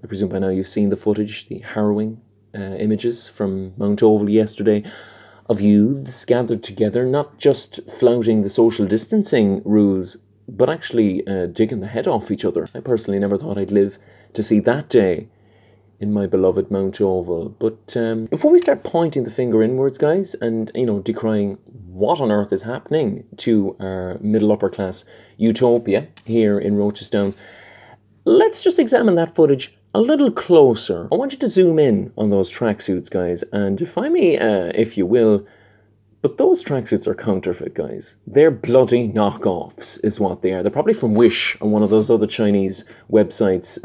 I presume by now you've seen the footage, the harrowing images from Mount Oval yesterday of youths gathered together, not just flouting the social distancing rules, but actually digging the head off each other. I personally never thought I'd live to see that day in my beloved Mount Oval. But before we start pointing the finger inwards, guys, and, decrying what on earth is happening to our middle upper class utopia here in Rochestown, let's just examine that footage a little closer. I want you to zoom in on those tracksuits, guys, and defy me, if you will, but those tracksuits are counterfeit, guys. They're bloody knockoffs, is what they are. They're probably from Wish and one of those other Chinese websites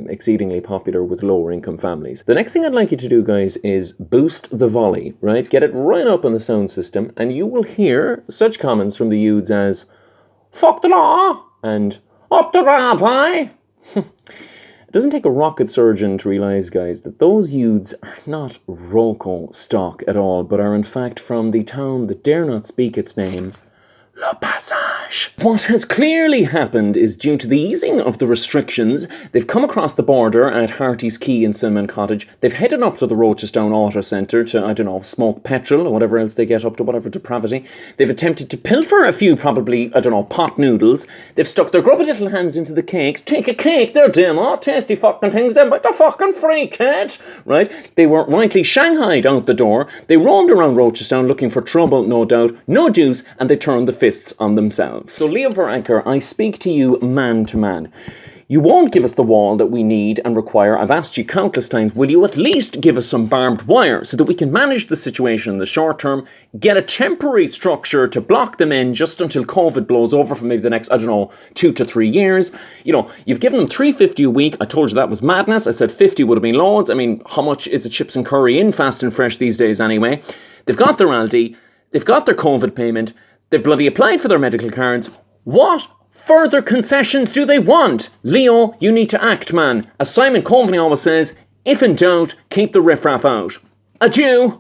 exceedingly popular with lower income families. The next thing I'd like you to do, guys, is boost the volley, right? Get it right up on the sound system, and you will hear such comments from the youths as, "Fuck the law," and "Up the rabbi." It doesn't take a rocket surgeon to realise, guys, that those youths are not Roco stock at all, but are in fact from the town that dare not speak its name, Le Passage. What has clearly happened is due to the easing of the restrictions, they've come across the border at Harty's Quay in Silman Cottage. They've headed up to the Rochestown Auto Centre to, smoke petrol or whatever else they get up to, whatever depravity. They've attempted to pilfer a few, probably, pot noodles. They've stuck their grubby little hands into the cakes. Take a cake, they're dim, tasty fucking things, them, but they're fucking free, kid. Right? They were rightly shanghaied out the door. They roamed around Rochestown looking for trouble, no doubt, no juice, and they turned the fists on themselves. So Leo Varadkar, I speak to you man to man. You won't give us the wall that we need and require. I've asked you countless times, will you at least give us some barbed wire so that we can manage the situation in the short term, get a temporary structure to block them in just until COVID blows over for maybe the next, 2 to 3 years. You've given them $3.50 a week. I told you that was madness. I said 50 would have been loads. I mean, how much is the chips and curry in fast and fresh these days anyway? They've got their Aldi. They've got their COVID payment. They've bloody applied for their medical cards. What further concessions do they want? Leo, you need to act, man. As Simon Coveney always says, if in doubt, keep the riffraff out. Adieu.